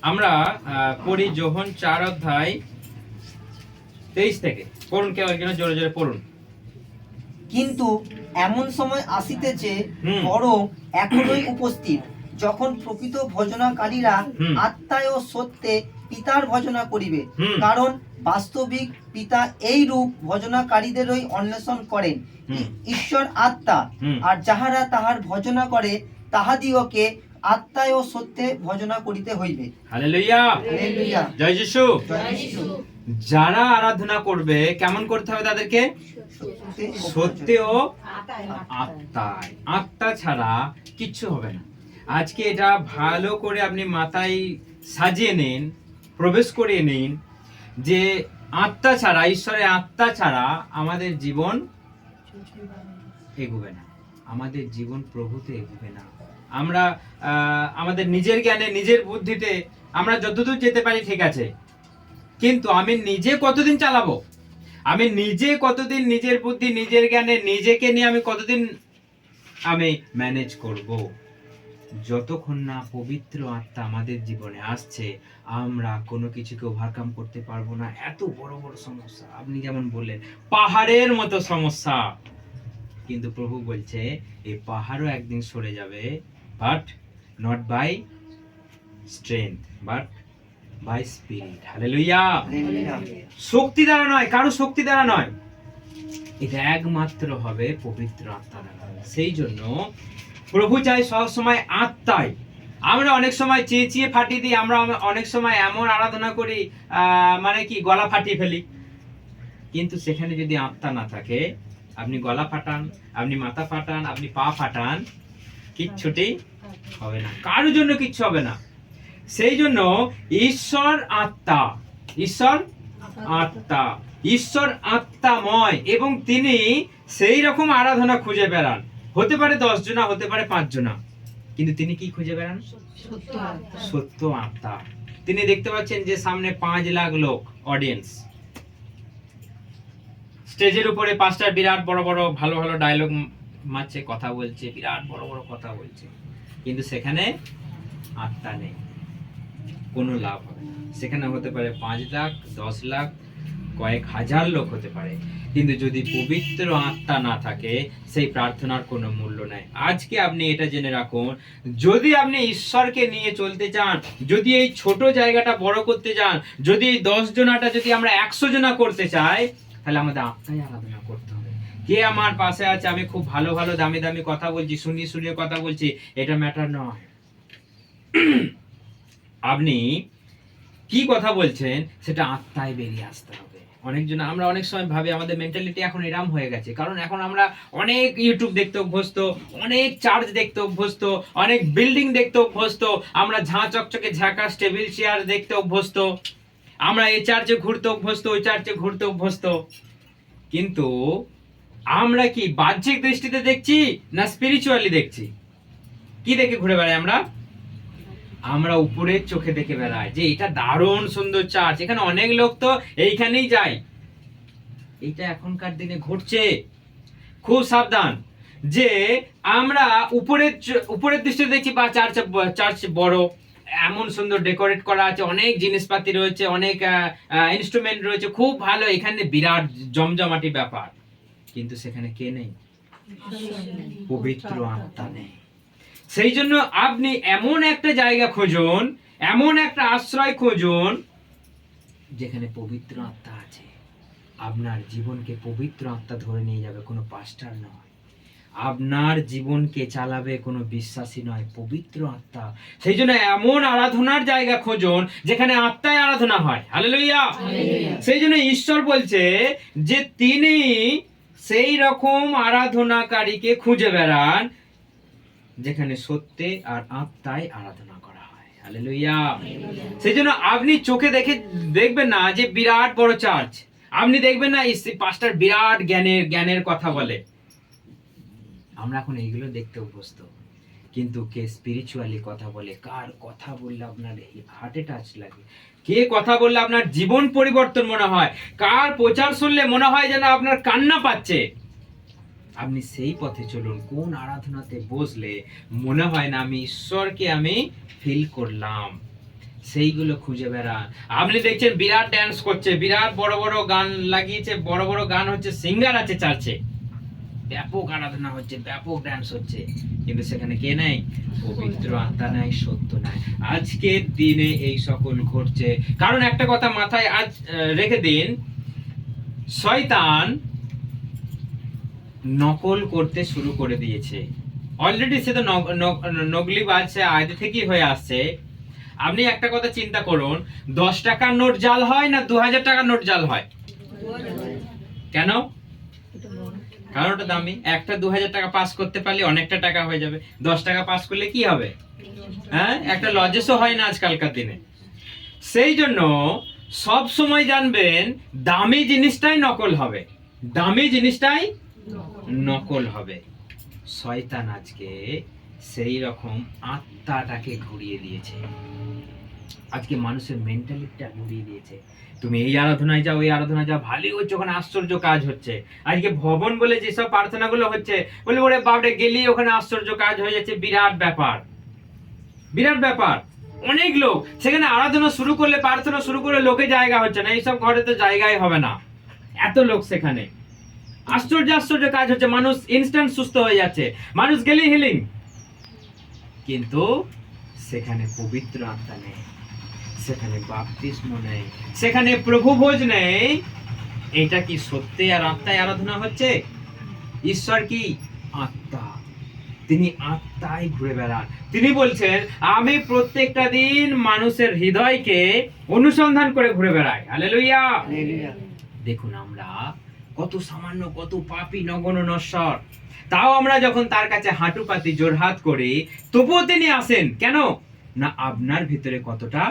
আমরা পড়ি যোহন 4:23 থেকে। পড়ুন, কেউ একজন জোরে জোরে পড়ুন। কিন্তু এমন সময় আসিতেছে, হুম। বরং এখনই উপস্থিত, যখন প্রকৃত ভজনাকারীরা হুম। আত্মায় ও সত্যে পিতার ভজনা করিবে। হুম। কারণ বাস্তবিক পিতা এই রূপ ভজনাকারীদেরই অন্বেষণ করেন। হুম। ঈশ্বর আত্মা, হুম। আর যাহারা তাহার ভজনা করে তাহাদিগকে আত্মায় ও সত্যে ভজনা করিতে হইবে। Hallelujah, hallelujah. জয় যিশু। জয় যিশু। যারা আরাধনা করবে কেমন করতে হবে তাদেরকে? সত্যে ও আত্মায়। আত্মা ছাড়া কিচ্ছু হবে না। আজকে এটা ভালো করে আপনি মাথায় সাজিয়ে নিন, প্রবেশ করিয়ে নিন যে আত্মা ছাড়া, ঈশ্বরের আত্মা ছাড়া আমাদের জীবন এগোবে না, আমাদের জীবন প্রভুতে এগোবে না। আমরা আমাদের নিজের জ্ঞানে, নিজের বুদ্ধিতে আমরা যতদূর যেতে পারি ঠিক আছে, কিন্তু আমি নিজে কতদিন চালাবো? আমি নিজে কতদিন নিজের বুদ্ধি, নিজের জ্ঞানে নিজেকে নিয়ে আমি কতদিন আমি ম্যানেজ করব? যতক্ষণ না পবিত্র আত্মা আমাদের জীবনে আসছে, আমরা কোনো কিছুকে ওভারকাম করতে পারবো না। এত বড় বড় সমস্যা, আপনি যেমন বললেন পাহাড়ের মতো সমস্যা, কিন্তু প্রভু বলছে এই পাহাড়ও একদিন সরে যাবে, but not by strength, but by spirit. Hallelujah. শক্তি দ্বারা নয়, কারো শক্তি দ্বারা নয়, এটা একমাত্র হবে পবিত্র আত্মা দ্বারা। সেই জন্য প্রভু চাই সব সময় আত্মায়। আমরা অনেক সময় চেঁচিয়ে ফাটিয়ে দিই, আমরা অনেক সময় এমন আরাধনা করি মানে কি গলা ফাটিয়ে ফেলি, কিন্তু সেখানে যদি আত্মা না থাকে, আপনি গলা ফাটান, আপনি মাথা ফাটান, আপনি পা ফাটান, কিচ্ছুটি হবে না, কারোর জন্য কিচ্ছু হবে না। সেই জন্য ঈশ্বর আত্মা, ঈশ্বর আত্মা, ঈশ্বর আত্মাময়, এবং তিনি সেই রকম আরাধনা খুঁজে বেড়ান। হতে পারে 10 জনা, হতে পারে 5 জনা, কিন্তু তিনি কি খুঁজে বেড়ান? সত্য আত্মা। তিনি দেখতে পাচ্ছেন যে সামনে 5 লাখ লোক অডিয়েন্স, স্টেজের উপরে পাঁচটা বিরাট বড় বড় ভালো ভালো ডায়লগ মারছে, কথা বলছে, বিরাট বড় বড় কথা বলছে, কিন্তু সেখানে আত্মা নেই, কোনো লাভ হবে না। সেখানে হতে পারে 5 লাখ, 10 লাখ, কয়েক হাজার লোক হতে পারে, কিন্তু যদি পবিত্র আত্মা না থাকে, সেই প্রার্থনার কোনো মূল্য নাই। আজকে আপনি এটা জেনে রাখুন, যদি আপনি ঈশ্বরকে নিয়ে চলতে চান, যদি এই ছোট জায়গাটা বড় করতে চান, যদি এই 10 জনাটা যদি আমরা 100 জনা করতে চাই, তাহলে আমাদের আত্মায় আরাধনা করতে হবে। কে আমার পাশে আছে, আমি খুব ভালো ভালো দামি দামি কথা বলছি, শুনিয়ে শুনিয়ে কথা বলছি, এটা ম্যাটার নয়। আপনি কি কথা বলছেন সেটা আত্মায় বেরিয়ে আসতে হবে। আমরা অনেক সময় ভাবি, আমাদের মেন্টালিটি এখন এরম হয়ে গেছে, কারণ এখন আমরা অনেক ইউটিউব দেখতে অভ্যস্ত, অনেক চার্চ দেখতে অভ্যস্ত, অনেক বিল্ডিং দেখতে অভ্যস্ত, আমরা ঝাঁ চকচকে ঝাঁকাস টেবিল চেয়ার দেখতে অভ্যস্ত, আমরা এই চার্চে ঘুরতে অভ্যস্ত, ওই চার্চে ঘুরতে অভ্যস্ত, কিন্তু আমরা কি বাহ্যিক দৃষ্টিতে দেখছি না স্পিরিচুয়ালি দেখছি? কি দেখে ঘুরে বেড়াই আমরা উপরের চোখে দেখে বেড়াই যে এটা দারুণ সুন্দর চার্চ, এখানে অনেক লোক তো এইখানেই যায়। এটা এখনকার দিনে ঘটছে। খুব সাবধান যে আমরা উপরের দৃষ্টিতে দেখছি, বা চার্চ বড়, এমন সুন্দর ডেকোরেট করা আছে, অনেক জিনিসপাতি রয়েছে, অনেক ইনস্ট্রুমেন্ট রয়েছে, খুব ভালো, এখানে বিরাট জমজমাটি ব্যাপার, কিন্তু সেখানে কে নেই? পবিত্র আত্মা নেই। সেই জন্য আপনি এমন একটা জায়গা খুঁজুন, এমন একটা আশ্রয় খুঁজুন যেখানে পবিত্র আত্মা আছে। আপনার জীবনকে পবিত্র আত্মা ধরে নিয়ে যাবে, কোনো পাস্টার নয়। আপনার জীবনকে চালাবে কোনো বিশ্বাসী নয়, পবিত্র আত্মা। সেই জন্য এমন আরাধনার জায়গা খুঁজুন যেখানে আত্মায় আরাধনা হয়। হালেলুয়া। সেই জন্য ঈশ্বর বলছে যে তিনি সেই রকম আরাধনাকারীকে খুঁজে বেড়ান যেখানে সত্যে আর আত্মায় আরাধনা করা হয়। হালেলুয়া। সেই জন্য আপনি চোখে দেখবেন না যে বিরাট বড় চার্চ, আপনি দেখবেন না এই পাস্টার বিরাট জ্ঞানের কথা বলে, আমরা এখন এইগুলো দেখতে অভ্যস্ত, কিন্তু কে স্পিরিচুয়ালি কথা বলে, কার কথা বললে আপনার হার্টে টাচ লাগে, কে কথা বললে আপনার জীবন পরিবর্তন মনে হয়, কার প্রচার শুনলে মনে হয় যেন আপনার কান্না পাচ্ছে, আপনি সেই পথে চলুন। কোন আরাধনাতে বসলে মনে হয় না আমি ঈশ্বরকে আমি ফিল করলাম, সেইগুলো খুঁজে বেড়ান। আপনি দেখছেন বিরাট ড্যান্স করছে, বিরাট বড় বড় গান লাগিয়েছে, বড় বড় গান হচ্ছে, সিঙ্গার আছে চার্চে, ব্যাপক আরাধনা হচ্ছে, ব্যাপক ড্যান্স হচ্ছে, কিন্তু সেখানে কে নেই? পবিত্র আত্মা নাই, সত্য নাই। আজকের দিনে এই সকল ঘটছে কারণ একটা কথা মাথায় আজ রেখে দিন, শয়তান নকল করতে শুরু করে দিয়েছে অলরেডি। সে তো নকলিবাজ, সে আগে থেকেই হয়ে আসছে। আপনি একটা কথা চিন্তা করুন, 10 টাকার নোট জাল হয় না 2000 টাকার নোট জাল হয়? কেন? কারণ ওটা দামি। একটা 2000 টাকা পাস করতে পারলে অনেকটা টাকা হয়ে যাবে, 10 টাকা পাস করলে কি হবে? হ্যাঁ, একটা লজেসও হয় না আজকালকার দিনে। সেই জন্য সব সময় জানবেন দামি জিনিসটাই নকল হবে, দামি জিনিসটাই নকল হবে। শয়তান আজকে সেই রকম আত্মাটাকে ঘুরিয়ে দিয়েছে, আজকে মানুষের মেন্টালিটিটা ঘুরিয়ে দিয়েছে। তুমি এই আরাধনায় যাও, ওই আরাধনায় যাও, ভালোই হচ্ছে, ওখানে আশ্চর্য কাজ হচ্ছে। আজকে ভবন বলে যেসব প্রার্থনাগুলো হচ্ছে, বলে ওরে বাপরে, গেলি ওখানে আশ্চর্য কাজ হয়ে যাচ্ছে, বিরাট ব্যাপার, বিরাট ব্যাপার। অনেক লোক সেখানে আরাধনা শুরু করলে, প্রার্থনা শুরু করলে লোকে জায়গা হচ্ছে না, এইসব ঘরে তো জায়গায় হবে না, এত লোক সেখানে। আশ্চর্য আশ্চর্য কাজ হচ্ছে, মানুষ ইনস্ট্যান্ট সুস্থ হয়ে যাচ্ছে, মানুষ গেলেই হিলিং। কিন্তু সেখানে পবিত্র আত্মা নেই, সেখানে বাপ্তিস্ম নেই, সেখানে প্রভু ভোজ নেই। এটা কি সত্যি আর আত্মায় আরাধনা হচ্ছে? ঈশ্বর কি আত্মা, তিনি আত্মায় ঘুরে বেড়ান। তিনি বলছেন আমি প্রত্যেকটা দিন মানুষের হৃদয়কে অনুসন্ধান করে ঘুরে বেড়াই। হালেলুয়া। দেখুন আমরা কত সামান্য, কত পাপী, নগণ্য, নশ্বর, তাও আমরা যখন তার কাছে হাঁটু পাতি জোড়হাত করি, তবুও তিনি আসেন। কেন না? আপনার ভিতরে কতটা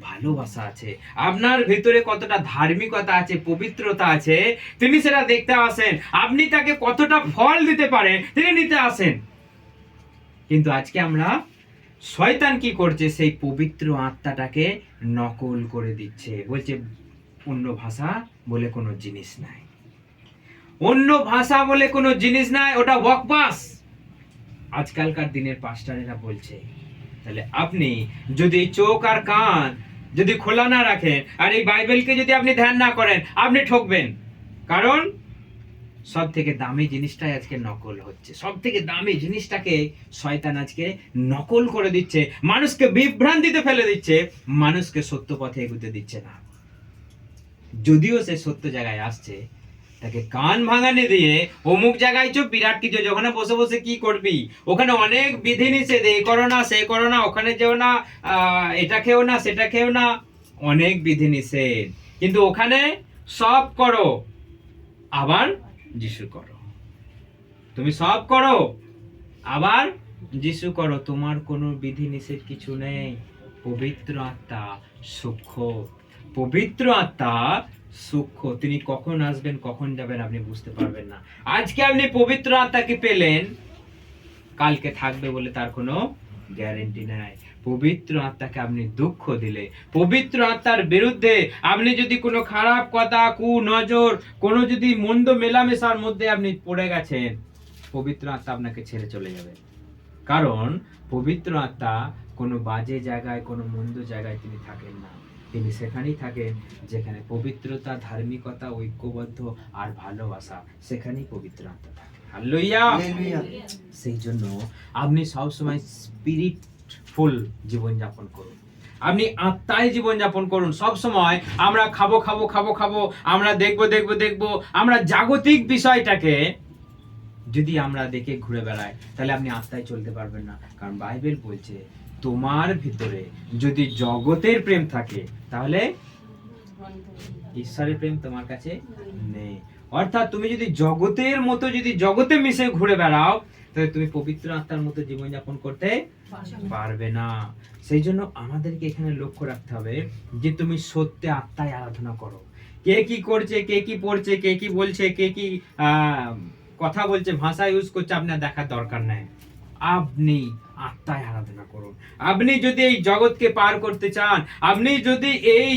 ভালোবাসা আছে, আপনার ভিতরে কতটা ধার্মিকতা আছে, পবিত্রতা আছে, তিনি সেটা দেখতে আসেন। আপনি তাকে কতটা ফল দিতে পারেন, তিনি নিতে আসেন। কিন্তু আজকে আমরা, শয়তান কি করছে? সেই পবিত্র আত্মাটাকে নকল করে দিচ্ছে। বলছে অন্য ভাষা বলে কোনো জিনিস নাই, অন্য ভাষা বলে কোনো জিনিস নাই, ওটা বকবাস। আজকালকার দিনের পাস্টারেরা বলছে। তাহলে আপনি যদি চোখ আর কান যদি খোলা না রাখেন, আর এই বাইবেলকে যদি আপনি ধ্যান না করেন, আপনি ঠকবেন। কারণ সব থেকে দামি জিনিসটাই আজকে নকল হচ্ছে, সব থেকে দামি জিনিসটাকে শয়তান আজকে নকল করে দিচ্ছে, মানুষকে বিভ্রান্তিতে ফেলে দিচ্ছে, মানুষকে সত্য পথে এগোতে দিচ্ছে না। যদিও সে সত্য জায়গায় আসছে, তাকে কান ভাঙানি দিয়ে অমুক জায়গায় চো, বিরাট কিছু, ওখানে বসে বসে কি করবি, ওখানে অনেক বিধি নিষেধ, এই করো না, সে করো না, ওখানে যেও না, এটা খেও না, সেটা খেও না, অনেক বিধি নিষেধ, কিন্তু ওখানে সব করো, আবার যিশু করো। তুমি সব করো আবার যিশু করো, তোমার কোনো বিধি নিষেধ কিছু নেই। পবিত্র আত্মা সূক্ষ্ম, পবিত্র আত্মা সূক্ষ্ম, তিনি কখন আসবেন কখন যাবেন আপনি বুঝতে পারবেন না। আজকে আপনি পবিত্র আত্মাকে পেলেন, কালকে থাকবে বলে তার কোনো গ্যারেন্টি নাই। পবিত্র আত্মাকে আপনি দুঃখ দিলে, পবিত্র আত্মার বিরুদ্ধে আপনি যদি কোনো খারাপ কথা, কুনজর, কোনো যদি মন্দ মেলামেশার মধ্যে আপনি পড়ে গেছেন, পবিত্র আত্মা আপনাকে ছেড়ে চলে যাবে। কারণ পবিত্র আত্মা কোনো বাজে জায়গায়, কোনো মন্দ জায়গায় তিনি থাকেন না, তিনি সেখানেই থাকেন যেখানে পবিত্রতা, ধার্মিকতা, ঐক্যবদ্ধ আর ভালোবাসা, সেখানেই পবিত্র আত্মা থাকে। হালেলুয়া। সেই জন্য আপনি সবসময় স্পিরিটফুল জীবনযাপন করুন, আপনি আত্মায় জীবনযাপন করুন। সব সময় আমরা খাবো খাবো খাবো খাবো, আমরা দেখবো দেখবো দেখবো, আমরা জাগতিক বিষয়টাকে যদি আমরা দেখে ঘুরে বেড়াই, তাহলে আপনি আত্মায় চলতে পারবেন না। কারণ বাইবেল বলছে তোমার ভিতরে যদি জগতের প্রেম থাকে, তাহলে ঈশ্বরের প্রেম তোমার কাছে নেই। অর্থাৎ তুমি যদি জগতের মতো, যদি জগতে মিশে ঘুরে বেড়াও, তাহলে তুমি পবিত্র আত্মার মতো জীবনযাপন করতে পারবে না। সেই জন্য আমাদেরকে এখানে লক্ষ্য রাখতে হবে যে তুমি সত্যি আত্মায় আরাধনা করো। কে কি করছে, কে কি পড়ছে, কে কি বলছে, কে কি কথা বলছে, ভাষা ইউজ করছে, আপনার দেখার দরকার নাই। আপনি আত্মায় আরাধনা করুন। আপনি যদি এই জগৎকে পার করতে চান, আপনি যদি এই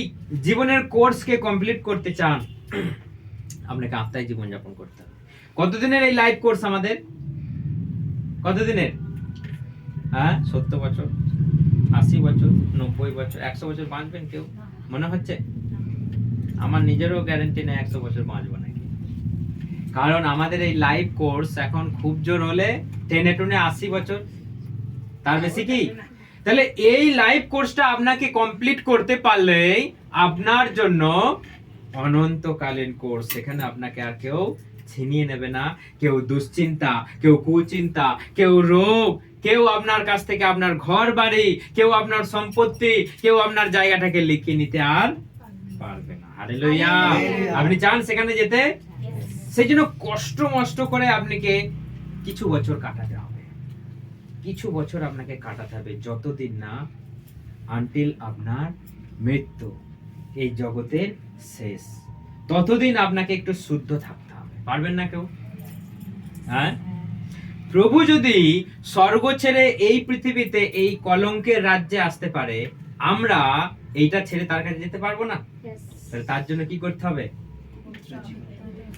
জীবনের কোর্সকে কমপ্লিট করতে চান, আপনাকে আত্মায় জীবনযাপন করতে হবে। কতদিনের এই লাইফ কোর্স আমাদের? কতদিনের? 70 বছর। 80 বছর, 90 বছর, 100 বছর বাঁচবেন কেউ মনে হচ্ছে? আমার নিজেরও গ্যারান্টি নেই 100 বছর বাঁচবো নাকি। কারণ আমাদের এই লাইফ কোর্স এখন খুব জোর হলে টেনে টুনে 80 বছর, তার বেশি কি? তাহলে এই লাইফ কোর্সটা আপনাকে কমপ্লিট করতে পারলেই আপনার জন্য অনন্তকালীন কোর্স। এখানে আপনাকে আর কেউ ছিনিয়ে নেবে না, কেউ দুশ্চিন্তা, কেউ কুচিন্তা, কেউ রোগ, কেউ আপনার কাছ থেকে আপনার ঘর বাড়ি, কেউ আপনার সম্পত্তি, কেউ আপনার জায়গাটাকে লিখিয়ে নিতে আর পারবে না। হালেলুয়া। আপনি চান সেখানে যেতে? সেই জন্য কষ্ট মষ্ট করে আপনাকে কিছু বছর কাটাতে হবে, কিছু বছর আপনাকে কাটাতে হবে, যতদিন না আনটিল আপনার মৃত্যু, এই জগতের শেষ, ততদিন আপনাকে একটু শুদ্ধ থাকতে হবে। পারবেন না কেউ? হ্যাঁ, প্রভু যদি স্বর্গ ছেড়ে এই পৃথিবীতে এই কলঙ্কের রাজ্যে আসতে পারে, আমরা এইটা ছেড়ে তার কাছে যেতে পারবো না? তাহলে তার জন্য কি করতে হবে?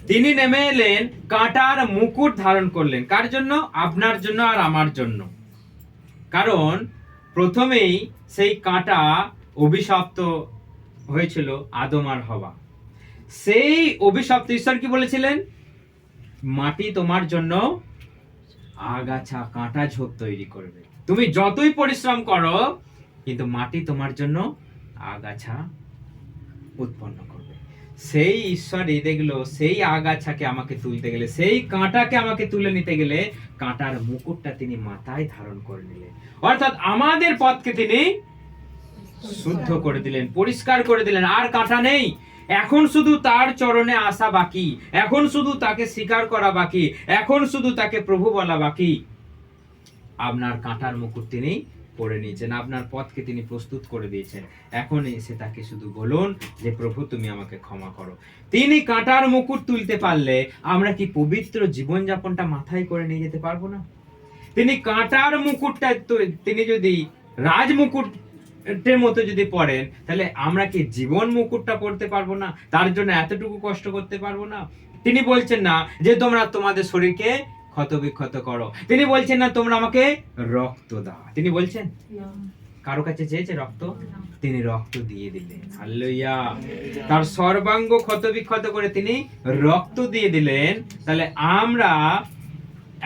তিনি নেমে এলেন, কাঁটার মুকুট ধারণ করলেন। কার জন্য? আপনার জন্য আর আমার জন্য। কারণ প্রথমেই সেই কাঁটা অভিশপ্ত হয়েছিল আদম আর হওয়া। সেই অভিশপ্ত, ঈশ্বর কি বলেছিলেন? মাটি তোমার জন্য আগাছা কাঁটা ঝোপ তৈরি করবে। তুমি যতই পরিশ্রম করো, কিন্তু মাটি তোমার জন্য আগাছা উৎপন্ন করবে। সেই ঈশ্বরই দেখলো, সেই আগাছাকে আমাকে তুলতে গেলে, সেই কাঁটাকে আমাকে তুলে নিতে গেলে, কাঁটার মুকুটটা তিনি মাথায় ধারণ করে নিলেন। অর্থাৎ আমাদের পথকে তিনি শুদ্ধ করে দিলেন, পরিষ্কার করে দিলেন। আর কাঁটা নেই। এখন শুধু তার চরণে আসা বাকি, এখন শুধু তাকে স্বীকার করা বাকি, এখন শুধু তাকে প্রভু বলা বাকি। আপনার কাঁটার মুকুট তিনি পরে নিয়েছেন, আপনার পথকে তিনি প্রস্তুত করে দিয়েছেন। এখন এসে তাকে শুধু বলুন যে প্রভু তুমি আমাকে ক্ষমা করো। তিনি কাঁটার মুকুট তুলতে পারলে আমরা কি পবিত্র জীবনযাপনটা মাথায় করে নিয়ে যেতে পারবো না? তিনি কাঁটার মুকুটটা তিনি যদি রাজ মুকুটের মতো যদি পড়েন, তাহলে আমরা কি জীবন মুকুটটা পড়তে পারবো না? তার জন্য এতটুকু কষ্ট করতে পারবো না? তিনি বলছেন না যে তোমরা তোমাদের শরীরকে ক্ষত বিক্ষত করো, তিনি বলছেন না তোমরা আমাকে রক্ত দাও। তিনি বলছেন কারো কাছে চেয়েছে রক্ত? তিনি রক্ত দিয়ে দিলেন। হালেলুয়া। তার সর্বাঙ্গ ক্ষত বিক্ষত করে তিনি রক্ত দিয়ে দিলেন। তাহলে আমরা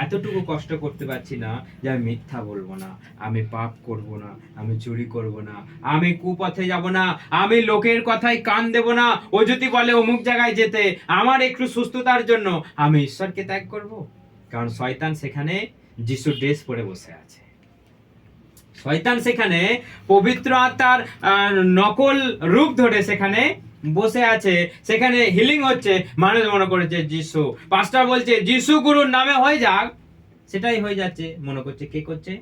এতটুকু কষ্ট করতে পারছি না যে আমি মিথ্যা বলবো না, আমি পাপ করব না, আমি চুরি করব না, আমি কুপথে যাব না, আমি লোকের কথায় কান দেব না। ও যদি বলে অমুক জায়গায় যেতে, আমার একটু সুস্থতার জন্য, আমি ঈশ্বরকে ত্যাগ করব? কারণ শয়তান সেখানে যিশুর ড্রেস পরে বসে আছে। শয়তান সেখানে পবিত্র আত্মার নকল রূপ ধরে সেখানে বসে আছে। সেখানে হিলিং হচ্ছে, মানুষ মনে করেছে যিশু, পাস্টার বলছে যিশু গুরুর নামে হয়ে যাক, সেটাই হয়ে যাচ্ছে। মনে করছে কে করছে?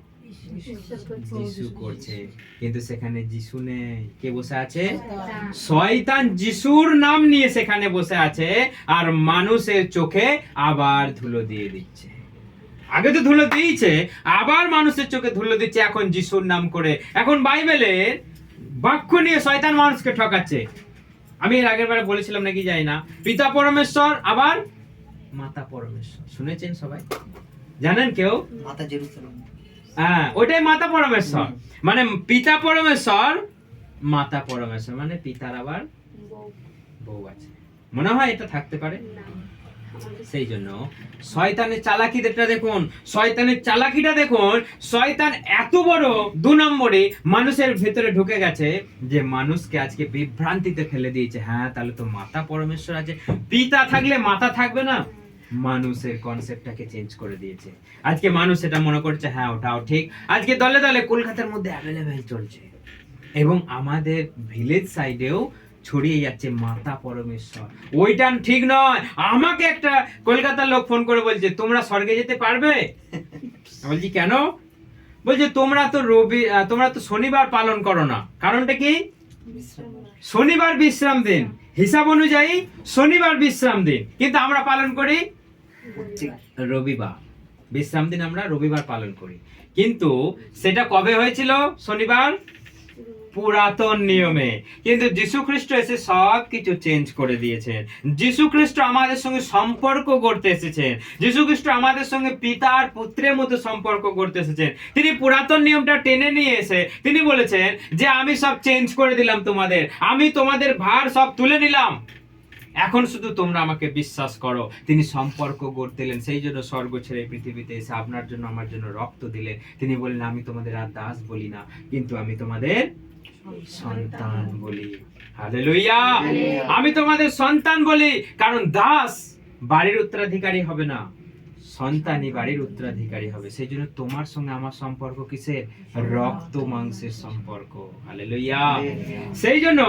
যিশু করছে। কিন্তু সেখানে যিশু নেই। কে বসে আছে? শয়তান যিশুর নাম নিয়ে সেখানে বসে আছে, আর মানুষের চোখে আবার ধুলো দিয়ে দিচ্ছে। আগে তো ধুলো দিয়েছে, আবার মানুষের চোখে ধুলো দিচ্ছে এখন যিশুর নাম করে। এখন বাইবেলের বাক্য নিয়ে শয়তান মানুষকে ঠকাচ্ছে। আমি এর আগের বারে বলেছিলাম নাকি জানি না, পিতা পরমেশ্বর আবার মাতা পরমেশ্বর। শুনেছেন সবাই? জানেন কেউ? মাতা জেরুজালেম। হ্যাঁ, ওইটাই মাতা পরমেশ্বর। মানে পিতা পরমেশ্বর, মাতা পরমেশ্বর, মানে পিতার আবার বউ আছে। মনে হয় এটা থাকতে পারে। সেই জন্য শয়তানের চালাকিটা দেখুন, শয়তানের চালাকিটা দেখুন। শয়তান এত বড় 2 নম্বরে মানুষের ভেতরে ঢুকে গেছে যে মানুষকে আজকে বিভ্রান্তিতে ফেলে দিয়েছে। হ্যাঁ, তাহলে তো মাতা পরমেশ্বর আছে, পিতা থাকলে মাতা থাকবে না? মানুষের কনসেপ্টটাকে চেঞ্জ করে দিয়েছে। আজকে মানুষ এটা মনে করছে হ্যাঁ ওটাও ঠিক। আজকে দলে দলে কলকাতার মধ্যে অ্যাভেলেবেল চলছে, এবং আমাদের ভিলেজ সাইডেও ছড়িয়ে যাচ্ছে মাতা পরমেশ্বর। ওইটা ঠিক নয়। আমাকে একটা কলকাতার লোক ফোন করে বলছে তোমরা স্বর্গে যেতে পারবে? বলছি কেন? বলছে তোমরা তো শনিবার পালন করো না। কারণটা কি? শনিবার বিশ্রাম দিন, হিসাব অনুযায়ী শনিবার বিশ্রাম দিন, কিন্তু আমরা পালন করি রবিবার। বিশ্রাম দিন আমরা রবিবার পালন করি। কিন্তু সেটা কবে হয়েছিল? শনিবার পুরাতন নিয়মে, কিন্তু যীশু খ্রিস্ট এসে সব কিছু চেঞ্জ করে দিয়েছেন। যীশু খ্রিস্ট আমাদের সঙ্গে সম্পর্ক করতে এসেছেন। যীশু খ্রিস্ট আমাদের সঙ্গে পিতার পুত্রের মতো সম্পর্ক করতে এসেছেন। তিনি পুরাতন নিয়মটা টেনে নিয়ে এসে তিনি বলেছেন যে আমি সব চেঞ্জ করে দিলাম তোমাদের, আমি তোমাদের ভার সব তুলে নিলাম, এখন শুধু তোমরা আমাকে বিশ্বাস করো। তিনি সম্পর্ক গড়তে দিলেন, সেই জন্য স্বর্গ ছেড়ে পৃথিবীতে এসে আপনার জন্য আমার জন্য রক্ত দিলেন। তিনি বললেন আমি তোমাদের আর দাস বলি না, কিন্তু আমি তোমাদের সন্তান বলি। হালেলুয়া! আমি তোমাদের সন্তান বলি, কারণ দাস বাড়ির উত্তরাধিকারী হবে না, সন্তানই বাড়ির উত্তরাধিকারী হবে। সেই জন্য তোমার সঙ্গে আমার সম্পর্ক কিসের? রক্ত মাংসের সম্পর্ক। হালেলুয়া! সেই জন্য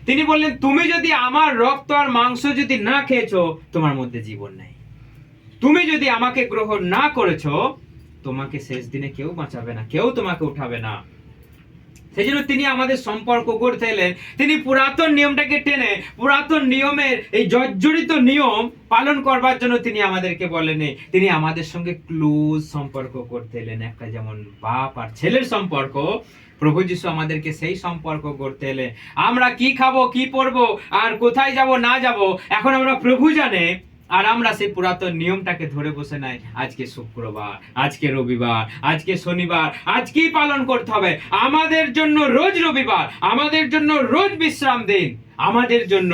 তিনি বললেন তুমি যদি আমার রক্ত আর মাংস যদি না খেয়েছো, তোমার মধ্যে জীবন নেই। তুমি যদি আমাকে গ্রহণ না করেছো, তোমাকে শেষ দিনে কেউ বাঁচাবে না, কেউ তোমাকে উঠাবে না। সেই জন্য তিনি আমাদের সম্পর্ক গড়তে এলেন। তিনি পুরাতন নিয়মটাকে টেনে পুরাতন নিয়মের এই জর্জরিত নিয়ম পালন করবার জন্য তিনি আমাদেরকে বলেন, তিনি আমাদের সঙ্গে ক্লোজ সম্পর্ক করতে এলেন। একটা যেমন বাপ আর ছেলের সম্পর্ক, প্রভু যিশু আমাদেরকে সেই সম্পর্ক গড়তে এলেন। আমরা কি খাবো, কি পরবো, আর কোথায় যাব না যাব, এখন আমরা প্রভু জানে। আর আমরা সেই পুরাতন নিয়মটাকে ধরে বসে নাই, আজকে শুক্রবার, আজকে রবিবার, আজকে শনিবার, আজকেই পালন করতে হবে। আমাদের জন্য রোজ রবিবার, আমাদের জন্য রোজ বিশ্রাম দিন, আমাদের জন্য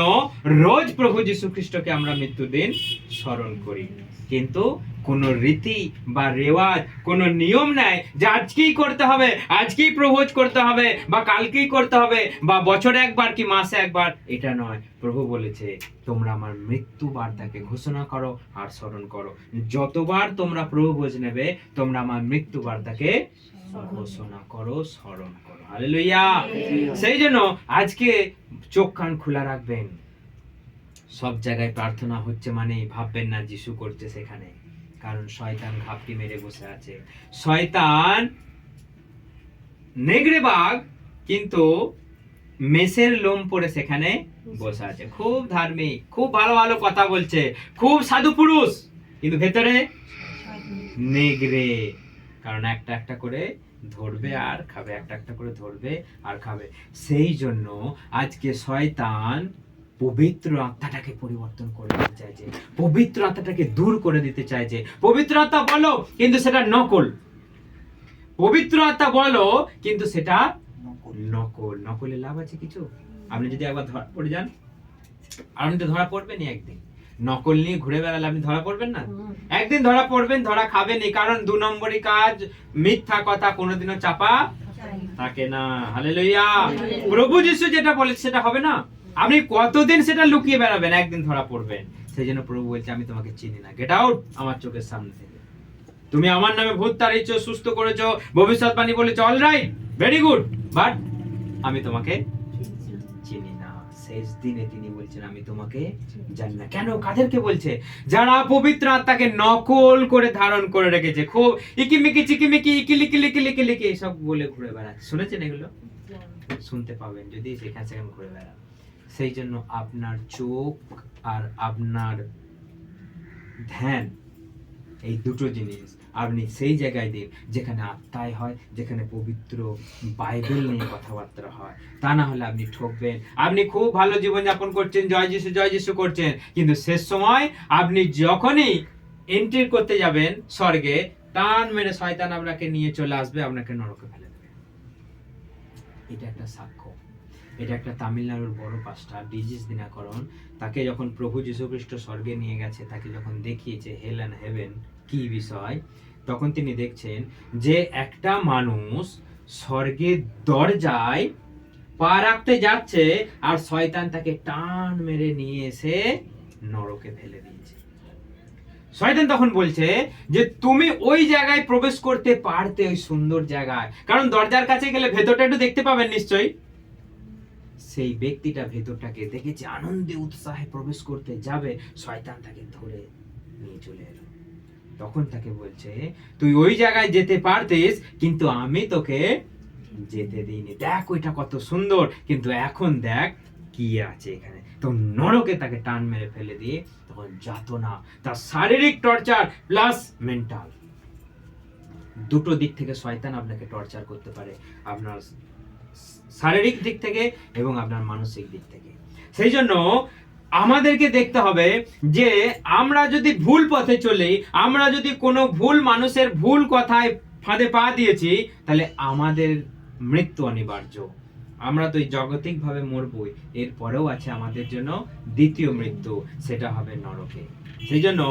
রোজ প্রভু যীশু খ্রিস্টকে আমরা মৃত্যুদিন স্মরণ করি। কিন্তু কোন রীতি বা রেওয়াজ, কোন নিয়ম নাই যে আজকেই করতে হবে, আজকেই প্রভোজ করতে হবে, বা কালকেই করতে হবে, বা বছরে একবার কি মাসে একবার, এটা নয়। প্রভু বলেছে তোমরা আমার মৃত্যু বার্তাকে ঘোষণা করো আর স্মরণ করো। যতবার তোমরা প্রভোজ নেবে, তোমরা আমার মৃত্যু বার্তাকে ঘোষণা করো, স্মরণ করো। হালেলুয়া! সেই জন্য আজকে চোখ কান খোলা রাখবেন। সব জায়গায় প্রার্থনা হচ্ছে মানে ভাববেন না যিশু করছে সেখানে, কারণ শয়তান ঘাপটি মেরে বসে আছে। শয়তান নেগড়ে বাঘ, কিন্তু মেষের লোম পরে সেখানে বসে আছে। খুব ধার্মিক, খুব ভালো ভালো কথা বলছে, খুব সাধু পুরুষ, কিন্তু ভেতরে নেগড়ে। কারণ একটা একটা করে ধরবে আর খাবে, একটা একটা করে ধরবে আর খাবে। সেই জন্য আজকে শয়তান পবিত্র আত্মাটাকে পরিবর্তন করে দিতে চাইছে, পবিত্র আত্মাটাকে দূর করে দিতে চাইছে। পবিত্র আত্মা বলো, কিন্তু সেটা নকল। পবিত্র আত্মা বলো, কিন্তু সেটা নকল। নকলে লাভ আছে কিছু? আপনি যদি একবার ধরা পড়ে যান, আপনি তো ধরা পড়বেনই একদিন। নকল নিয়ে ঘুরে বেড়ালে আপনি ধরা পড়বেন না? একদিন ধরা পড়বেন, ধরা খাবেনই, কারণ 2 নম্বরই কাজ, মিথ্যা কথা কোনোদিনও চাপা থাকে না। হালেলুয়া! প্রভু যিশু যেটা বলেছে সেটা হবে না। আপনি কতদিন সেটা লুকিয়ে বেড়াবেন, একদিন ধরা পড়বেন। সেই জন্য প্রভু বলছে আমি তোমাকে চিনি না, গেট আউট আমার চোখের সামনে থেকে। তুমি আমার নামে ভূত তাড়িয়েছো, সুস্থ করেছো, ভবিষ্যৎবাণী বলেছো, all right, very good, but আমি তোমাকে চিনি না। শেষ দিনে তিনি বলছেন আমি তোমাকে জানি না। কেন? কাদেরকে বলছে? যারা পবিত্র আত্মাকে নকল করে ধারণ করে রেখেছে, খুব ইকিমিকি চিকিমিকি ইকিলিকি সব বলে ঘুরে বেড়াচ্ছে। শুনেছেন এগুলো? শুনতে পাবেন যদি সেখানে সেখানে ঘুরে বেড়ান। সেই জন্য আপনার চোখ আর আপনার ধ্যান, এই দুটো জিনিস আপনি সেই জায়গায় দিন যেখানে আত্মায় হয়, যেখানে পবিত্র বাইবেল নিয়ে কথাবার্তা হয়। তা না হলে আপনি ঠকবেন। আপনি খুব ভালো জীবনযাপন করছেন, জয় যিশু করছেন, কিন্তু শেষ সময় আপনি যখনই এন্ট্রি করতে যাবেন স্বর্গে, টান মেরে শয়তান আপনাকে নিয়ে চলে আসবে, আপনাকে নরকে ফেলে দেবে। এটা একটা সাক্ষ্য। এটা একটা তামিলনাড়ুর বড় পাস্টার ডিজিস দিনাকরণ, তাকে যখন প্রভু যীশু খ্রিস্ট স্বর্গে নিয়ে গেছে, তাকে যখন দেখিয়েছে হেল এন্ড হেভেন কি বিষয়, তখন তিনি দেখছেন যে একটা মানুষ স্বর্গের দরজায় পা রাখতে যাচ্ছে, আর শয়তান তাকে টান মেরে নিয়ে এসে নরকে ফেলে দিয়েছে। শয়তান তখন বলছে যে তুমি ওই জায়গায় প্রবেশ করতে পারতে, ওই সুন্দর জায়গায়, কারণ দরজার কাছে গেলে ভেতরটা একটু দেখতে পাবেন নিশ্চয়ই। সেই ব্যক্তিটা ভেতরটাকে দেখেছে, আনন্দে উৎসাহে প্রবেশ করতে যাবে, শয়তান তাকে ধরে নিয়ে চলে এলো। তখন তাকে বলছে তুই ওই জায়গায় যেতে পারতিস, কিন্তু আমি তোকে যেতে দিইনি। দেখ ওইটা কত সুন্দর, কিন্তু এখন দেখ কি আছে এখানে। তো নরকে তাকে টান মেরে ফেলে দিয়ে তখন যাতনা, তার শারীরিক টর্চার প্লাস মেন্টাল, দুটো দিক থেকে শয়তান আপনাকে টর্চার করতে পারে। আপনার শারীরিক দিক থেকে এবং আপনার মানসিক দিক থেকে। সেই জন্য আমাদেরকে দেখতে হবে যে আমরা যদি ভুল পথে চলি, আমরা যদি কোনো ভুল মানুষের ভুল কথায় ফাঁদে পা দিয়েছি, তাহলে আমাদের মৃত্যু অনিবার্য। আমরা তো এই জগতিকভাবে মরবই, এরপরেও আছে আমাদের জন্য দ্বিতীয় মৃত্যু, সেটা হবে নরকে। সেই জন্য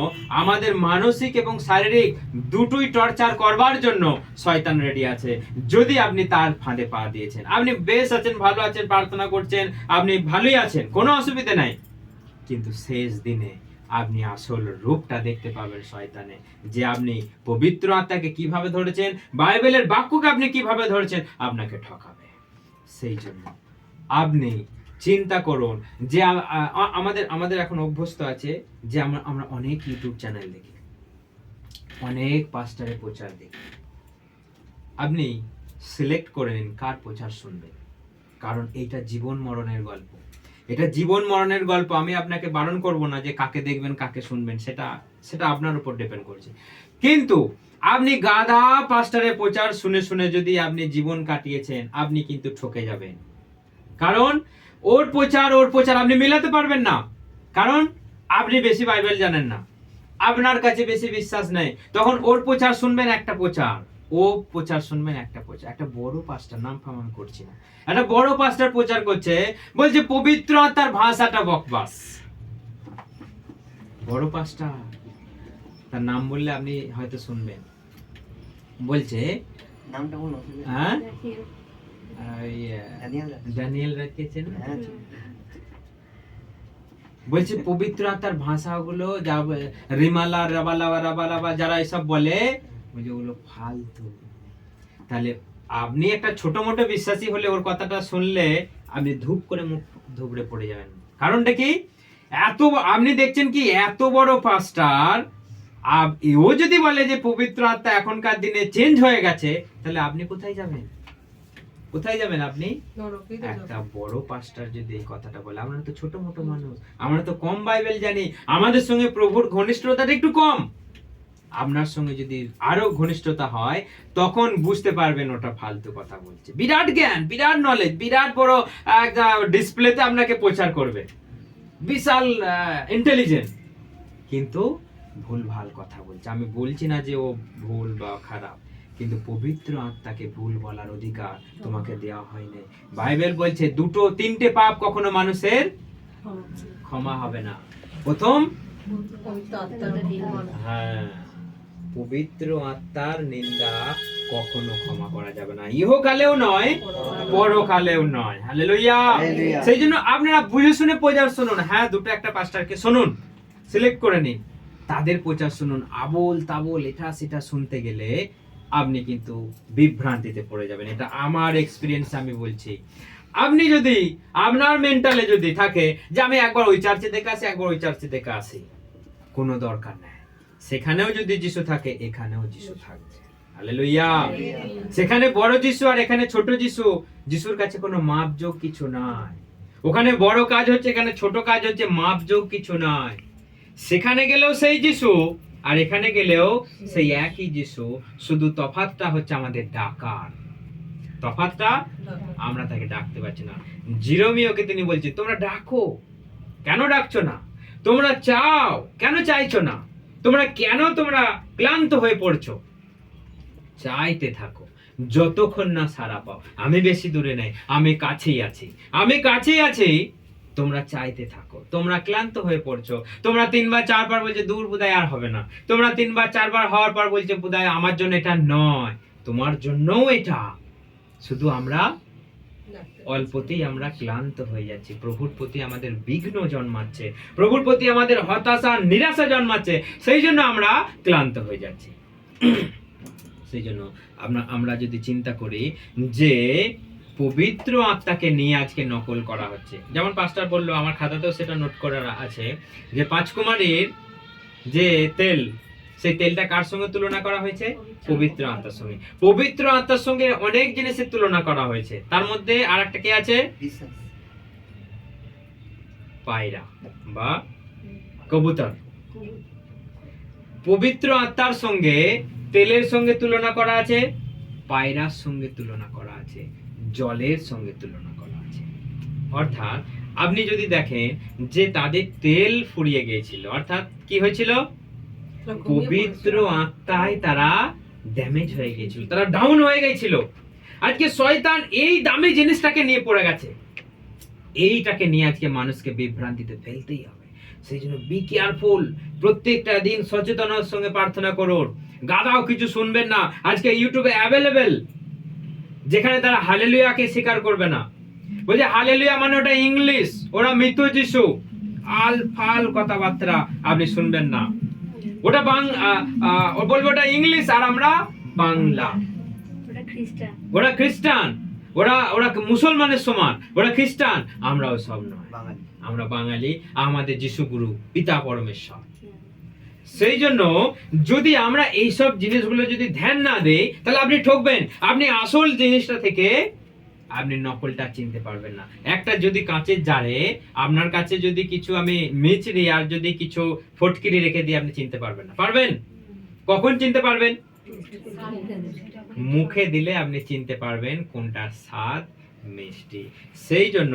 আমাদের মানসিক এবং শারীরিক দুটোই টর্চার করবার জন্য শয়তান রেডি আছে। যদি আপনি তার ফাঁদে পা দিয়েছেন, আপনি বেশ আছেন, ভালো আছেন, প্রার্থনা করছেন, আপনি ভালোই আছেন, কোনো অসুবিধা নাই, কিন্তু শেষ দিনে আপনি আসল রূপটা দেখতে পাবেন শয়তানে, যে আপনি পবিত্র আত্মাকে কিভাবে ধরেছেন, বাইবেলের বাক্যকে আপনি কিভাবে ধরেছেন, আপনাকে ঠকাবে। সেই জন্য আপনি চিন্তা করুন যে আমাদের এখন অভ্যস্ত আছে যে আমরা অনেক ইউটিউব চ্যানেল দেখি, অনেক পাস্টারের প্রচার দেখি। আপনি সিলেক্ট করে নিন কার প্রচার শুনবেন, কারণ এটা জীবন মরণের গল্প। এটা জীবন মরণের গল্প। আমি আপনাকে বারণ করব না যে কাকে দেখবেন কাকে শুনবেন, সেটা আপনার উপর ডিপেন্ড করছে। কিন্তু আপনি গাধা পাস্টারের প্রচার শুনে শুনে যদি আপনি জীবন কাটিয়েছেন, আপনি কিন্তু ঠকে যাবেন। কারণ ওর প্রচার আপনি মেলাতে পারবেন না, কারণ আপনি বেশি বাইবেল জানেন না, আপনার কাছে বেশি বিশ্বাস নেই। তখন ওর প্রচার শুনবেন একটা প্রচার, ও প্রচার শুনবেন একটা প্রচার। একটা বড় পাস্টার, নাম ফামান করছি না, একটা বড় পাস্টার প্রচার করছে, বলছে পবিত্র আত্মার ভাষাটা বকবাস। বড় পাস্টার, তার নাম বললে আপনি হয়তো শুনবেন, বলছে নামটা বলো। হ্যাঁ, ড্যানিয়েল। ড্যানিয়েল রাখছেন, হ্যাঁ, বলছে পবিত্র আত্মার ভাষাগুলো যা রিমালা রাবালা যারা এসব বলে, বলছে ওগুলো ফালতু। তাহলে আপনি একটা ছোট মোটো বিশ্বাসী হলে ওর কথাটা শুনলে আপনি ধূপ করে মুখ ধুবড়ে পড়ে যাবেন। কারণটা কি, আপনি দেখছেন কি এত বড় পাস্টার, ও যদি বলে যে পবিত্র আত্মা এখনকার দিনে চেঞ্জ হয়ে গেছে, তাহলে আপনি কোথায় যাবেন? কোথায় যাবেন আপনি? একটা বড় পাস্টার যদি এই কথাটা বলে, আমরা তো ছোট মোটো মানুষ, আমরা তো কম বাইবেল জানি, আমাদের সঙ্গে প্রভুর ঘনিষ্ঠতাটা একটু কম। আপনার সঙ্গে যদি আরো ঘনিষ্ঠতা হয়, তখন বুঝতে পারবেন ওটা ফালতু কথা বলছে। বিরাট জ্ঞান, বিরাট নলেজ, বিরাট বড় একটা ডিসপ্লেতে আপনাকে প্রচার করবে, বিশাল ইন্টেলিজেন্ট, কিন্তু ভুল ভাল কথা বলছে। আমি বলছি না যে ও ভুল বা খারাপ, কিন্তু পবিত্র আত্মাকে ভুল বলার অধিকার তোমাকে দেওয়া হয়নি। বাইবেল বলছে দুটো তিনটে পাপ কখনো মানুষের ক্ষমা হবে না। প্রথম, হ্যাঁ, পবিত্র আত্মার নিন্দা কখনো ক্ষমা করা যাবে না, ইহকালেও নয়, পরকালেও নয়। হালেলুয়া। সেই জন্য আপনারা বুঝে শুনে প্রচার শুনুন। হ্যাঁ, দুটো একটা পাস্টারকে শুনুন, সিলেক্ট করে নিন, তাদের প্রচার শুনুন। আবোল তাবোল এটা সেটা শুনতে গেলে আপনি কিন্তু বিভ্রান্তিতে পড়ে যাবেন। এটা আমার এক্সপিরিয়েন্স আমি বলছি। আপনি যদি আপনার মেন্টালে যদি থাকে যে আমি একবার ওই চার্চে দেখে আসি, একবার ওই চার্চে দেখে আসি, কোনো দরকার নেই। সেখানেও যদি যিশু থাকে, এখানেও যিশু থাকবে। হালেলুয়া। সেখানে বড় যিশু আর এখানে ছোট যিশু, যিশুর কাছে কোনো মাপযোগ কিছু নাই। ওখানে বড় কাজ হচ্ছে, এখানে ছোট কাজ হচ্ছে, মাপযোগ কিছু নাই। সেখানে গেলেও সেই যিশু আর এখানে গেলেও সেই একই যিশু, শুধু তফাৎটা হচ্ছে আমাদের ডাকার। তফাৎটা আমরা তাকে ডাকতে পারছি না। জিরোমিওকে তিনি বলছে তোমরা ডাকো, কেন ডাকছো না? তোমরা চাও, কেন চাইছো না? তোমরা ক্লান্ত হয়ে পড়ছো? চাইতে থাকো যতক্ষণ না সাড়া পাও। আমি বেশি দূরে নাই, আমি কাছেই আছি। তোমরা চাইতে থাকো। তোমরা ক্লান্ত হয়ে পড়ছো, তোমরা 3 বার 4 বার বলছে দূর বোধহয় আর হবে না, তোমরা 3 বার 4 বার হওয়ার পর বলছে বোধহয় আমার জন্য এটা নয়, তোমার জন্যও এটা। শুধু আমরা অল্পতেই আমরা ক্লান্ত হয়ে যাচ্ছি। প্রভুর প্রতি আমাদের বিঘ্ন জন্মাচ্ছে, প্রভুর প্রতি আমাদের হতাশা নিরাশা জন্মাচ্ছে, সেই জন্য আমরা ক্লান্ত হয়ে যাচ্ছি। সেই জন্য আমরা যদি চিন্তা করি যে পবিত্র আত্মাকে নিয়ে আজকে নকল করা হচ্ছে, যেমন পাস্টার বললো, আমার খাতাতেও সেটা নোট করা আছে, যে 5 কুমারীর যে তেল, সেই তেলটা কার সঙ্গে তুলনা করা হয়েছে? পবিত্র আত্মার সঙ্গে। পবিত্র আত্মার সঙ্গে অনেক জিনিসের তুলনা করা হয়েছে, তার মধ্যে আর একটা কে আছে? পায়রা বা কবুতর। পবিত্র আত্মার সঙ্গে তেলের সঙ্গে তুলনা করা আছে, পায়রার সঙ্গে তুলনা করা আছে। জলের সঙ্গে তুলনা করা আছে। অর্থাৎ আপনি যদি দেখেন যে তাদের তেল ফুরিয়ে গিয়েছিল, অর্থাৎ কি হয়েছিল, পবিত্র আত্মায় তারা ড্যামেজ হয়ে গিয়েছিল, তারা ডাউন হয়ে গিয়েছিল। আজকে শয়তান এই দামি জিনিসটাকে নিয়ে পড়ে গেছে, এইটাকে নিয়ে আজকে মানুষকে বিভ্রান্তিতে ফেলতেই হবে। সেই জন্য বি কেয়ারফুল, প্রত্যেকটা দিন সচেতনতার সঙ্গে প্রার্থনা করুন। গাধাও কিছু শুনবেন না। আজকে ইউটিউবে অ্যাভেলেবেল, যেখানে তারা হালেলুয়াকে স্বীকার করবে না, বলছে হালেলুয়া মানে ওটা ইংলিশ, ওরা মৃত যিশু, আল ফাল কথাবার্তা আপনি শুনবেন না। ওটা বলবে ওটা ইংলিশ আর আমরা বাংলা, ওরা খ্রিস্টান, ওরা মুসলমানের সমান, ওরা খ্রিস্টান, আমরাও সব নয়, আমরা বাঙালি, আমাদের যিশু গুরু পিতা পরমেশ্বর। সেই জন্য যদি আমরা এইসব জিনিসগুলো যদি ধ্যান না দেই, তাহলে আপনি ঠকবেন। আপনি আসল জিনিসটা থেকে আপনি নকলটা চিনতে পারবেন না। একটা যদি কাঁচের জারে আপনার কাছে যদি কিছু আমি মিচড়ি আর যদি কিছু ফটকিরি রেখে দিই, আপনি চিনতে পারবেন না। পারবেন? কখন চিনতে পারবেন? মুখে দিলে আপনি চিনতে পারবেন কোনটার স্বাদ মিষ্টি। সেই জন্য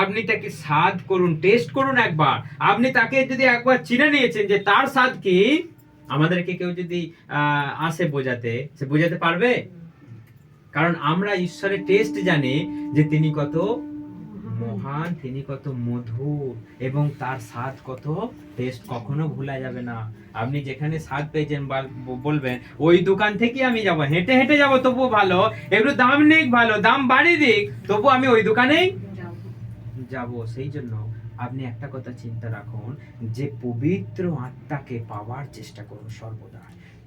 আপনি তাকে স্বাদ করুন, টেস্ট করুন একবার। আপনি তাকে যদি একবার চিনে নিয়েছেন যে তার স্বাদ কি, আমাদেরকে কেউ যদি আসে বোঝাতে, সে বোঝাতে পারবে? কারণ আমরা ঈশ্বরের টেস্ট জানি যে তিনি কত মহান, তিনি কত মধুর, এবং তার স্বাদ কত টেস্ট কখনো ভোলা যাবে না। আপনি যেখানে স্বাদ পেয়েছেন বলবেন ওই দোকান থেকে আমি যাব, হেঁটে হেঁটে যাব তবুও ভালো, একটু দাম নিক ভালো, দাম বাড়িয়ে দিক, তবু আমি ওই দোকানেই যাব। সেই জন্য আপনি একটা কথা চিন্তা রাখুন যে পবিত্র আত্মাকে পাওয়ার চেষ্টা করুন সর্বদা।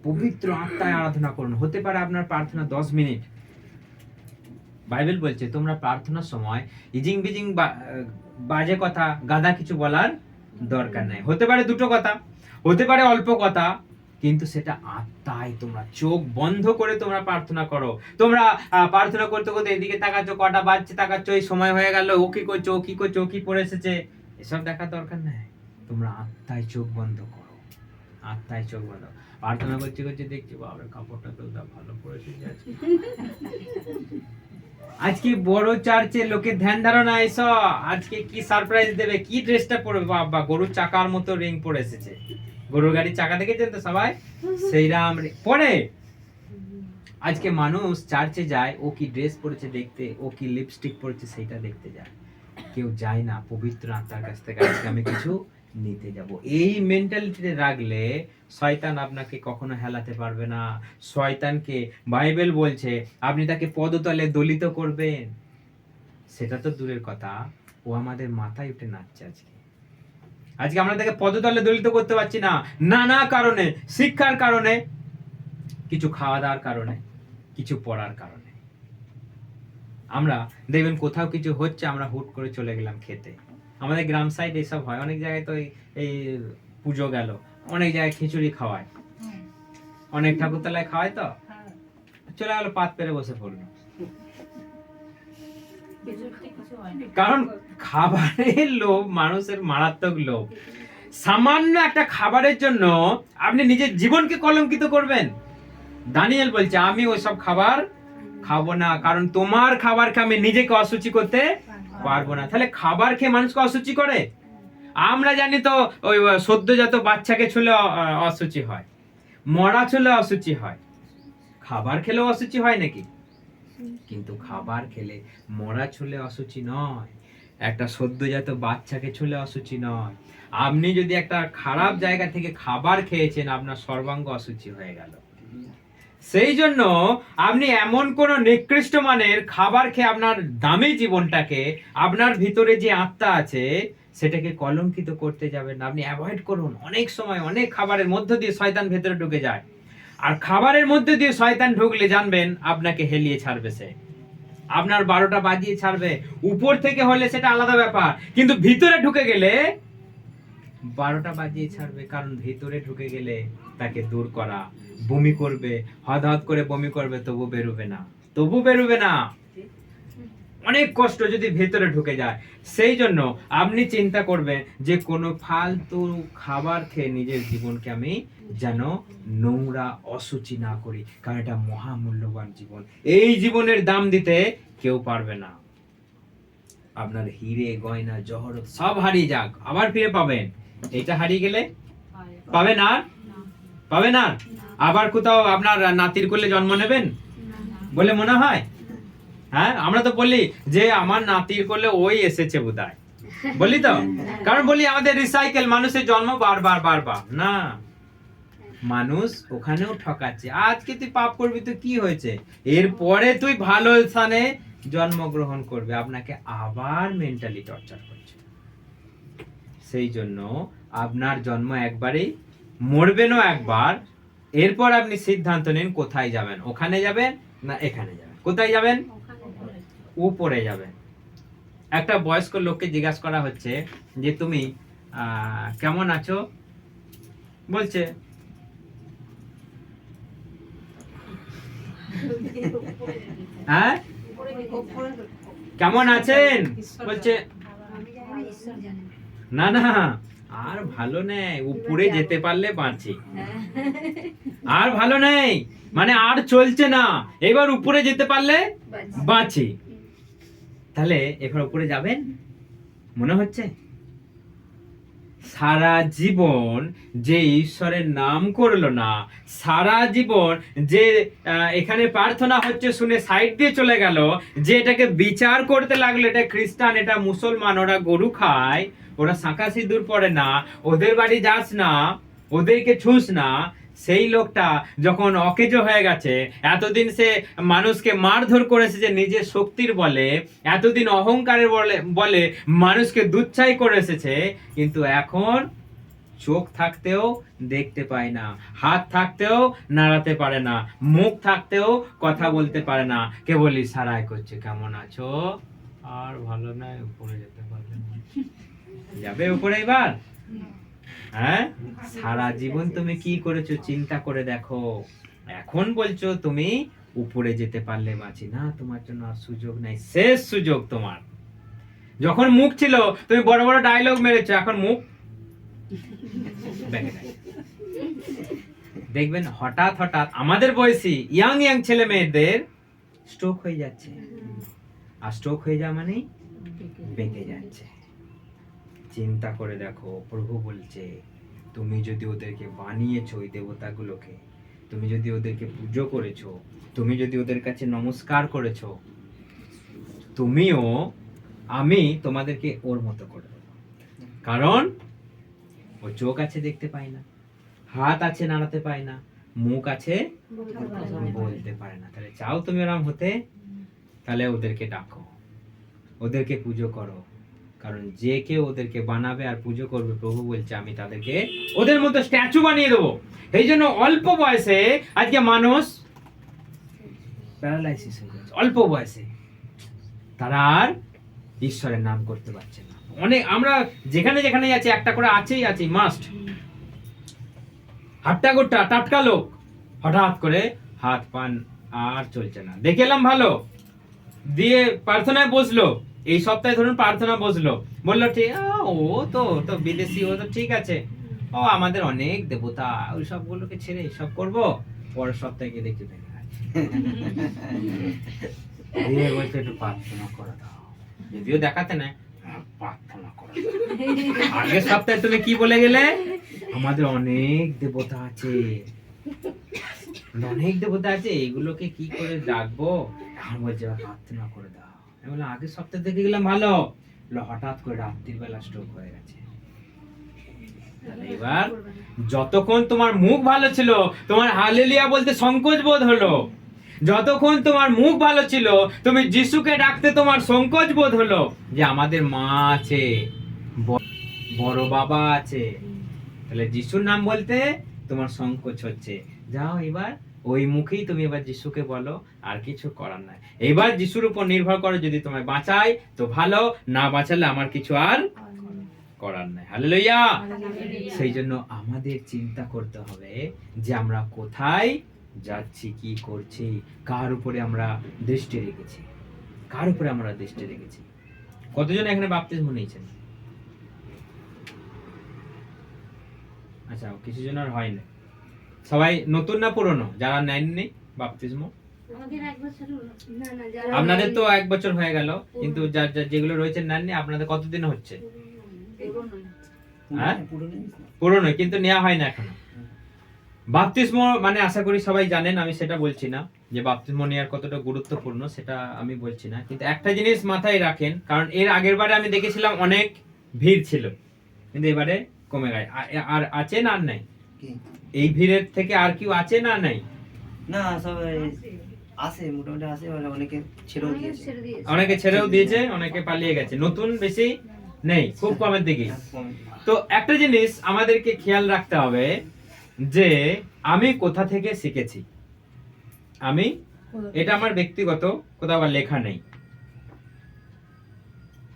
পবিত্র আত্মায় আরাধনা করুন। হতে পারে আপনার প্রার্থনা 10 মিনিট। বাইবেল বলছে তোমরা প্রার্থনার সময় ইজিং বিজিং বাজে কথা, গাদা কিছু বলার দরকার নাই। হতে পারে দুটো কথা, হতে পারে অল্প কথা, কিন্তু সেটা আত্মায় তোমরা চোখ বন্ধ করে তোমরা প্রার্থনা করো। তোমরা প্রার্থনা করতে করতে এদিকে তাকাচ্ছ, কটা বাজছে তাকাচ্ছ, এই সময় হয়ে গেল, ও কি করছো, ও কি করছো, ও কি পড়ে এসেছে, এসব দেখার দরকার নাই। তোমরা আত্মায় চোখ বন্ধ করো, আত্মায় চোখ বন্ধ। প্রার্থনা করতে করতে দেখছি বাবার কাপড়টা তো ভালো পড়েছে আজকে বড় চার্চে লোকে ধ্যান ধারণা এসো, আজকে কি সারপ্রাইজ দেবে, কি ড্রেসটা পরবে, বাবা গরুর চাকার মতো রিং পরে এসেছে। গরুর গাড়ির চাকা দেখেছেন তো সবাই, সেইরাম পরে। আজকে মানুষ চার্চে যায়, ও কি ড্রেস পরেছে দেখতে, ও কি লিপস্টিক পরেছে সেইটা দেখতে যায়, কেউ যায় না পবিত্র আত্মার কাছ থেকে আজকে আমি কিছু নিতে যাব। এই মেন্টালিটিতে রাখলে শয়তান আপনাকে কখনো হেলাতে পারবে না। শয়তানকে বাইবেল বলছে আপনি তাকে পদতলে দলিত করবেন, সেটা তো দূরের কথা, ও আমাদের মাথায় উঠে নাচছে। আজকে আমরা তাকে পদতলে দলিত করতে পারছি না, নানা কারণে, শিক্ষার কারণে, কিছু খাওয়া দাওয়ার কারণে, কিছু পড়ার কারণে। আমরা দেখবেন কোথাও কিছু হচ্ছে, আমরা হুট করে চলে গেলাম খেতে। আমাদের গ্রাম সাইড এসব হয়, অনেক জায়গায় তো এই পুজো গেল, অনেক জায়গায় খিচুড়ি খাওয়ায়, অনেক ঠাকুরতলায় খাওয়ায়, তো চলে গেল পাত পেরে বসে পড়লো। কারণ খাবারের লোভ মানুষের মারাত্মক লোভ। সামান্য একটা খাবারের জন্য আপনি নিজের জীবনকে কলঙ্কিত করবেন। দানিয়েল বলছে আমি ওইসব খাবার খাবো না, কারণ তোমার খাবার খেয়ে আমি নিজেকে অসুচি করতে পারবো না। তাহলে খাবার খেয়ে মানুষকে অসুচি করে? আমরা জানি তো ওই সদ্যজাত বাচ্চাকে ছুলে অসুচি হয়, মরা ছুলে অসুচি হয়, খাবার খেলেও অসুচি হয় নাকি? কিন্তু খাবার খেলে মরা ছুলে অসুচি নয়, একটা সদ্যজাত বাচ্চাকে ছুলে অসুচি নয়। আপনি যদি একটা খারাপ জায়গা থেকে খাবার খেয়েছেন, আপনার সর্বাঙ্গ অসুচি হয়ে গেল। সেই জন্য আপনি এমন কোন নিকৃষ্ট মানের খাবার খেয়ে আপনার দামি জীবনটাকে, আপনার ভিতরে যে আত্মা আছে সেটাকে কলঙ্কিত করতে যাবেন না। আপনি অ্যাভয়েড করুন। অনেক সময় অনেক খাবারের মধ্য দিয়ে শয়তান ভেতরে ঢুকে যায়, আর খাবারের মধ্যে দিয়ে শয়তান ঢুকলে জানবেন আপনাকে হেলিয়ে ছাড়বে, সে আপনার 12টা বাজিয়ে ছাড়বে। উপর থেকে হলে সেটা আলাদা ব্যাপার, কিন্তু ভিতরে ঢুকে গেলে 12টা বাজিয়ে ছাড়বে। কারণ ভিতরে ঢুকে গেলে তাকে দূর করা, বমি করবে, হদ হদ করে বমি করবে, তবু বেরোবে না, তবু বেরোবে না। অনেক কষ্ট যদি ভেতরে ঢুকে যায়। সেই জন্য আপনি চিন্তা করবেন যে কোনো ফালতু খাবার খেয়ে নিজের জীবনকে আমি যেন নোংরা অসুচি না করি, কারণ এটা মহামূল্যবান জীবন। এই জীবনের দাম দিতে কেউ পারবে না। আপনার হিরে গয়না জহরত সব হারিয়ে যাক, আবার ফিরে পাবেন। এটা হারিয়ে গেলে পাবেন আর পাবেন আর আবার কোথাও আপনার নাতির কোলে জন্ম নেবেন বলে মনে হয়? হ্যাঁ, আমরা তো বলি যে আমার নাতির কোলে ওই এসেছে বোধহয়, বলি তো, কারণ বলি আমাদের রিসাইকেল, মানুষের জন্ম বারবার বারবার না, মানুষ ওখানেও ঠকাচ্ছে। আজকে তুই পাপ করবি তো কি হয়েছে, এরপরে তুই ভালো স্থানে জন্মগ্রহণ করবে, আপনাকে আবার মেন্টালি টর্চার করছে। সেই জন্য আপনার জন্ম একবারই, মরবেনও একবার। এরপর আপনি সিদ্ধান্ত নিন কোথায় যাবেন, ওখানে যাবেন না এখানে যাবেন। কোথায় যাবেন? উপরে যাবেন। একটা বয়স্ক লোককে জিজ্ঞাসা করা হচ্ছে যে তুমি কেমন আছো, বলছে হ্যাঁ কেমন আছেন, বলছে না না আর ভালো নেই, উপরে যেতে পারলে বাঁচি, আর ভালো নেই মানে আর চলছে না, এবার উপরে যেতে পারলে বাঁচি। তাহলে এবার উপরে যাবেন মনে হচ্ছে? সারা জীবন যে ঈশ্বরের নাম করলো না, সারা জীবন যে এখানে প্রার্থনা হচ্ছে শুনে সাইড দিয়ে চলে গেল, যে এটাকে বিচার করতে লাগলো এটা খ্রিস্টান এটা মুসলমান, ওরা গরু খায়, ওরা শাঁখা সিঁদুর পরে না, ওদের বাড়ি যাস না, ওদেরকে ছুঁস না, সেই লোকটা যখন অকেজো হয়ে গেছে, এতদিন সে মানুষকে মারধর করেছে যে নিজের শক্তির বলে, এতদিন অহংকারের বলে মানুষকে দুচ্ছাই করে এসেছে, কিন্তু এখন চোখ থাকতেও দেখতে পায় না, হাত থাকতেও নাড়াতে পারে না, মুখ থাকতেও কথা বলতে পারে না, কেবল ইশারায় করছে কেমন আছো, আর ভালো নয়, উপরে যেতে পারবে না। যাবে উপরে এবার? হ্যাঁ, সারা জীবন তুমি কি করেছো চিন্তা করে দেখো। এখন বলছো তুমি উপরে যেতে পারলে বাঁচি না, তোমার জন্য আর সুযোগ নাই, শেষ সুযোগ তোমার। যখন মুখ ছিল তুমি বড় বড় ডায়লগ মেরেছো, এখন মুখ দেখবেন হঠাৎ হঠাৎ আমাদের বয়সী ইয়াং ছেলে মেয়েদের স্ট্রোক হয়ে যাচ্ছে, আর স্ট্রোক হয়ে যাওয়া মানে বেঁকে যাচ্ছে। চিন্তা করে দেখো, প্রভু বলছে তুমি যদি ওদেরকে বানিয়েছো ওই দেবতাগুলোকে, তুমি যদি ওদেরকে পুজো করেছো, তুমি যদি ওদের কাছে নমস্কার করেছো, তুমিও আমি তোমাদেরকে ওর মতো করে দেবো। কারণ ও চোখ আছে দেখতে পায় না, হাত আছে নাড়াতে পায় না, মুখ আছে বলতে পারে না। তাহলে চাও তুমি ওরম হতে, তাহলে ওদেরকে ডাকো, ওদেরকে পুজো করো, কারণ যে কেউ ওদেরকে বানাবে আর পুজো করবে, প্রভু বলছে আমি তাদেরকে ওদের মতো স্ট্যাচু বানিয়ে দেবো। এই জন্য অল্প বয়সে আজকে মানুষ প্যারালাইসিস হয়ে যাচ্ছে, অল্প বয়সে তারা আর ঈশ্বরের নাম করতে পারছে না। অনেক আমরা যেখানে যেখানে যাচ্ছি একটা করে আছেই মাস্ট, হাট্টা গোট্টা টাটকা লোক, হঠাৎ করে হাত পান আর চলছে না, দেখে এলাম ভালো, দিয়ে প্রার্থনায় বসলো, এই সপ্তাহে ধরুন প্রার্থনা বসলো, বললো ঠিক ও তো বিদেশি, ও তো ঠিক আছে, ও আমাদের অনেক দেবতা, ওই সবগুলোকে ছেড়ে সব করবো, পরের সপ্তাহে গিয়ে দেখতে পেয়ে বলছে একটু প্রার্থনা করে দাও, যদিও দেখাতে না, প্রার্থনা করে দাও। আগের সপ্তাহে তুমি কি বলে গেলে? আমাদের অনেক দেবতা আছে, অনেক দেবতা আছে, এগুলোকে কি করে ডাকবো? এখন বলছে প্রার্থনা করে দাও। আমি বললাম আগের সপ্তাহে দেখে গেলাম ভালো, হঠাৎ করে রাত্রির বেলা স্ট্রোক হয়ে গেছে। এবার যতক্ষণ তোমার মুখ ভালো ছিল, তোমার হালেলুয়া বলতে সংকোচ বোধ হলো, যতক্ষণ তোমার মুখ ভালো ছিল, তুমি যিশুকে ডাকতে তোমার সংকোচ বোধ হলো, যে আমাদের মা আছে, বড় বাবা আছে, তাহলে যিশুর নাম বলতে তোমার সংকোচ হচ্ছে, যাও এবার ওই মুখেই তুমি এবার যিশুকে বলো, আর কিছু করার নাই। এবার যিশুর উপর নির্ভর করো, যদি তোমায় বাঁচায় তো ভালো, না বাঁচালে আমার কিছু আর করার নাই। হালেলুয়া। সেই জন্য আমাদের চিন্তা করতে হবে যে আমরা কোথায় যাচ্ছি, কি করছি, কার উপরে আমরা দৃষ্টি রেখেছি। কার উপরে আমরা দৃষ্টি রেখেছি? কতজন এখানে বাপ্তিস্ম নিয়েছেন? আচ্ছা, কিছু জন আর হয় না। সবাই নতুন না পুরনো যারা নেননি বাপ্তিস্ম? আপনাদের তো 1 বছর হয়ে গেল, কিন্তু যেগুলো রয়েছে নেননি, আপনাদের কতদিন হচ্ছে? হ্যাঁ, পুরনো, কিন্তু নেওয়া হয় না এখনো। বাপ্তিস্ম মানে আশা করি সবাই জানেন, আমি সেটা বলছি না যে বাপ্তিস্ম নেওয়ার কতটা গুরুত্বপূর্ণ, সেটা আমি বলছি না। কিন্তু একটা জিনিস মাথায় রাখেন, কারণ এর আগের বারে আমি দেখেছিলাম অনেক ভিড় ছিল, কিন্তু এবারে কমে গেছে। আর আছে না আর নাই? এই ভিড়ের থেকে আর কেউ আছে না নাই? না, সবাই আসে, মোটামুটি আসে, অনেকে ছেড়েও দিয়েছে, অনেকে ছেড়েও দিয়েছে, অনেকে পালিয়ে গেছে, নতুন বেশি নেই, খুব কমের দিকে। তো একটা জিনিস আমাদেরকে খেয়াল রাখতে হবে যে আমি কোথা থেকে শিখেছি। আমি, এটা আমার ব্যক্তিগত, কোথাও আবার লেখা নেই।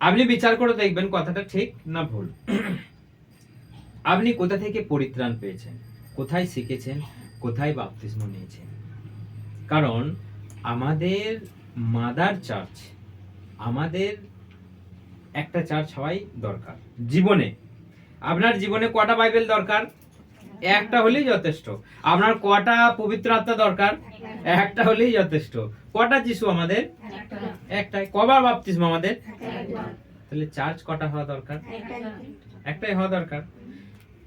আপনি বিচার করে দেখবেন কথাটা ঠিক না ভুল। আপনি কোথা থেকে পরিত্রাণ পেয়েছেন, কোথায় শিখেছেন, কোথায় বাপ্তিস্ম নিয়েছেন। কারণ আমাদের মাদার চার্চ, আমাদের একটা চার্চ হওয়াই দরকার জীবনে। আপনার জীবনে কটা বাইবেল দরকার? একটা হলেই যথেষ্ট। আপনার কটা পবিত্র আত্মা দরকার? একটা হলেই যথেষ্ট। কটা যিশু আমাদের? একটাই। কবার বাপ্তিস্ম আমাদের? তাহলে চার্চ কটা হওয়া দরকার? একটাই হওয়া দরকার।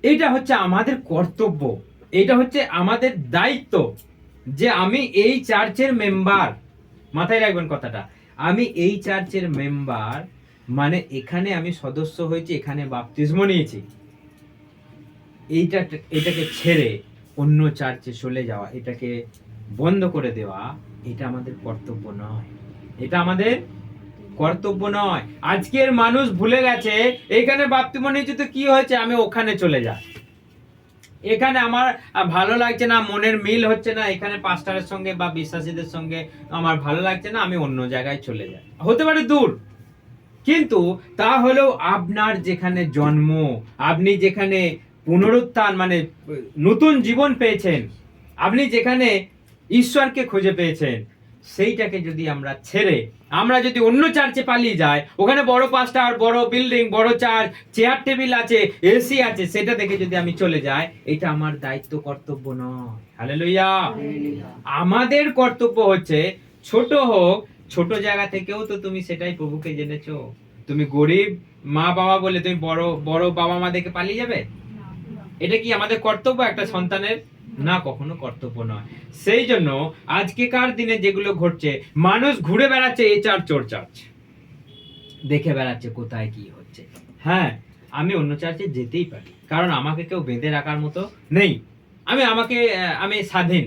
এইটা হচ্ছে আমাদের কর্তব্য, এটা হচ্ছে আমাদের দায়িত্ব যে আমি এই চার্চের মেম্বার। মাথায় রাখবেন কথাটা, আমি এই চার্চের মেম্বার, মানে এখানে আমি সদস্য হয়েছি, এখানে বাপ্তিস্ম নিয়েছি। এটাকে ছেড়ে অন্য চার্চে চলে যাওয়া, এটাকে বন্ধ করে দেওয়া, এটা আমাদের কর্তব্য নয়। এটা আমাদের কর্তব্য নয়। আজকের মানুষ ভুলে গেছে এখানে বাপ্তিস্ম নিয়েছে তো কি হয়েছে, আমি ওখানে চলে যাই। এখানে আমার ভালো লাগছে না, মনের মিল হচ্ছে না, এখানে পাস্টারের সঙ্গে বা বিশ্বাসীদের সঙ্গে আমার ভালো লাগছে না, আমি অন্য জায়গায় চলে যাই। হতে পারে দূর, কিন্তু তা হলেও আপনার যেখানে জন্ম, আপনি যেখানে পুনরুত্থান মানে নতুন জীবন পেয়েছেন, আপনি যেখানে ঈশ্বরকে খুঁজে পেয়েছেন, সেইটাকে যদি আমরা ছেড়ে আমরা যদি অন্য চার্চে পালিয়ে যাই, ওখানে বড় পাস্টার, বড় বিল্ডিং, বড় চার্চ, চেয়ার টেবিল আছে, এসি আছে, সেটা দেখে যদি আমি চলে যাই, এটা আমার দায়িত্ব, কর্তব্য নয়। হালেলুয়া। আমাদের কর্তব্য হচ্ছে, ছোট হোক, ছোট জায়গা থেকেও তো তুমি সেটাই প্রভুকে জেনেছো। তুমি গরিব মা বাবা বলে তুমি বড় বড় বাবা মা দেখে পালিয়ে যাবে? এটা কি আমাদের কর্তব্য একটা সন্তানের? না, কখনো কর্তব্য নয়। সেই জন্য আজকেকার দিনে যেগুলো ঘটছে, মানুষ ঘুরে বেড়াচ্ছে এই চার্চ ওর চার্চ, দেখে বেড়াচ্ছে কোথায় কি হচ্ছে। হ্যাঁ, আমি অন্য চার্চে যেতেই পারি, কারণ আমাকে কেউ বেঁধে রাখার মতো নেই। আমি স্বাধীন,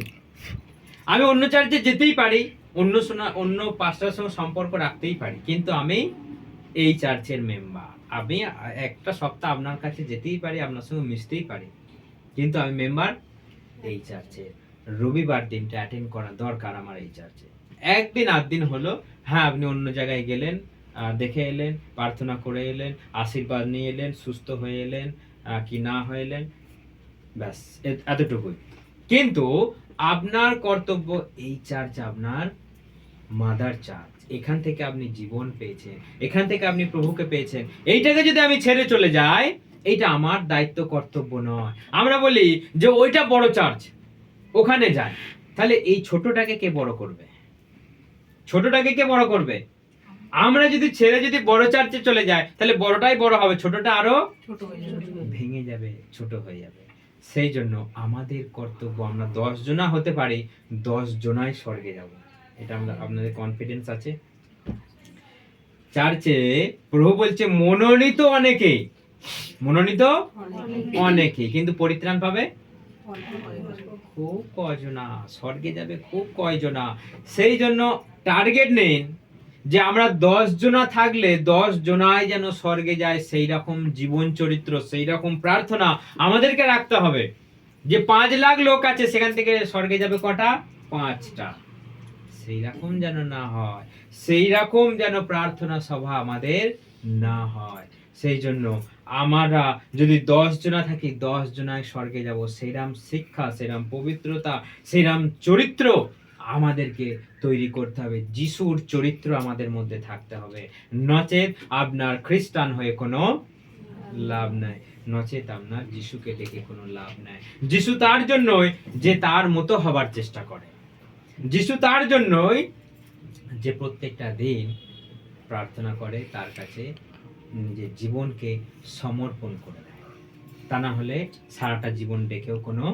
আমি অন্য চার্চে যেতেই পারি, অন্য পাস্টারের সঙ্গে সম্পর্ক রাখতেই পারি, কিন্তু আমি এই চার্চের মেম্বার। আমি একটা সপ্তাহ আপনার কাছে যেতেই পারি, আপনার সঙ্গে মিশতেই পারি, কিন্তু আমি মেম্বার এই চার্চে। রবিবার দিনটা অ্যাটেন্ড করা দরকার আমার এই চার্চে। একদিন 8 দিন হলো, হ্যাঁ আপনি অন্য জায়গায় গেলেন, দেখে এলেন, প্রার্থনা করে এলেন, আশীর্বাদ নিয়ে এলেন, সুস্থ হয়ে এলেন কি না হয়ে এলেন, ব্যাস এতটুকুই। কিন্তু আপনার কর্তব্য, এই চার্চ আপনার মাদার চার্চ, এখান থেকে আপনি জীবন পেয়েছেন, এখান থেকে আপনি প্রভুকে পেয়েছেন। এইটাকে যদি আমি ছেড়ে চলে যাই, এটা আমার দায়িত্ব, কর্তব্য নয়। আমরা বলি যে ওইটা বড় চার্চ, ওখানে যাই, তাহলে এই ছোটটাকে কে বড় করবে? ছোটটাকে কে বড় করবে? আমরা যদি ছেড়ে যদি বড় চার্চে চলে যাই, তাহলে বড়টাই বড় হবে, ছোটটা আরো ভেঙে যাবে, ছোট হয়ে যাবে। সেই জন্য আমাদের কর্তব্য, আমরা 10 জনা হতে পারি, 10 জনাই স্বর্গে যাব। এটা আপনাদের কনফিডেন্স আছে? চার্চে প্রভু বলছে মনোনীত অনেকে, মনোনীত অনেকে, কিন্তু পরিত্রাণ পাবে খুব কয়জনা, স্বর্গে যাবে খুব কয়জনা। সেই জন্য টার্গেট নিন যে আমরা 10 জনা থাকলে 10 জনাই যেন স্বর্গে যায়, সেই রকম জীবন চরিত্র, সেই রকম প্রার্থনা আমাদেরকে রাখতে হবে। যে 5 লাখ লোক আছে, সেখান থেকে স্বর্গে যাবে কটা? 5টা। সেই রকম যেন না হয়, সেই রকম যেন প্রার্থনা সভা আমাদের না হয়। সেই জন্য আমরা যদি 10 জনা থাকি, 10 জনায় স্বর্গে যাব। সেইরাম শিক্ষা, সেইরাম পবিত্রতা, সেইরাম চরিত্র আমাদেরকে তৈরি করতে হবে, যিশুর চরিত্র আমাদের মধ্যে থাকতে হবে, নচেত আপনার খ্রিস্টান হয়ে কোনো লাভ নাই, নচেত আপনার যিশুকে ডেকে কোনো লাভ নাই। যিশু তার জন্যই যে তার মতো হবার চেষ্টা করে, যিশু তার জন্যই যে প্রত্যেকটা দিন প্রার্থনা করে, তার কাছে নিজের জীবনকে সমর্পণ করে দেয়। তা না হলে সারাটা জীবন ডেকেও কোনো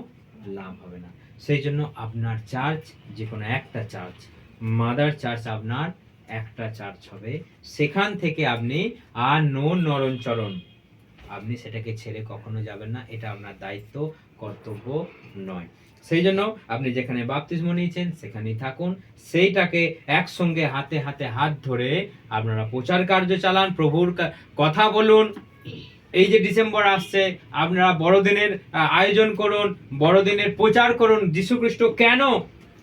লাভ হবে না। সেই জন্য আপনার চার্চ, যে কোনো একটা চার্চ, মাদার চার্চ আপনার একটা চার্চ হবে, সেখান থেকে আপনি আর নরণচরণ আপনি সেটাকে ছেড়ে কখনো যাবেন না। এটা আপনার দায়িত্ব, কর্তব্য নয়। সেই জন্য আপনি যেখানে বাপ্তিস্ম নিয়েছেন সেখানেই থাকুন, সেইটাকে একসঙ্গে হাতে হাতে হাত ধরে আপনারা প্রচার কার্য চালান, প্রভুর কথা বলুন। এই যে ডিসেম্বর আসছে, আপনারা বড়দিনের আয়োজন করুন, বড়দিনের প্রচার করুন। যীশু খ্রিস্ট কেন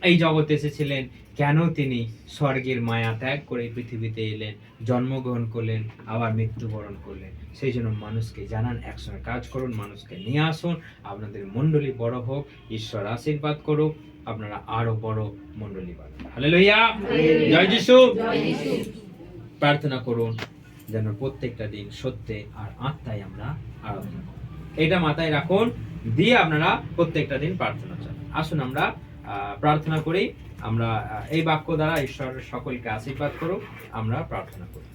এই জগতে এসেছিলেন, কেন তিনি স্বর্গের মায়া ত্যাগ করে পৃথিবীতে এলেন, জন্মগ্রহণ করলেন, আবার মৃত্যুবরণ করলেন, সেই জন্য মানুষকে জানান, একসঙ্গে কাজ করুন, মানুষকে নিয়ে আসুন, আপনাদের মণ্ডলী বড় হোক, ঈশ্বর আশীর্বাদ করুক, আপনারা আরো বড় মণ্ডলী বানান। হালেলুয়া, জয় যিশু। প্রার্থনা করুন যেন প্রত্যেকটা দিন সত্যে আর আত্মায় আমরা আরাধনা করি। এটা মাথায় রাখুন, দিয়ে আপনারা প্রত্যেকটা দিন প্রার্থনা চালান। আসুন আমরা প্রার্থনা করি। আমরা এই বাক্য দ্বারা ঈশ্বর সকলকে আশীর্বাদ করুক। আমরা প্রার্থনা করি।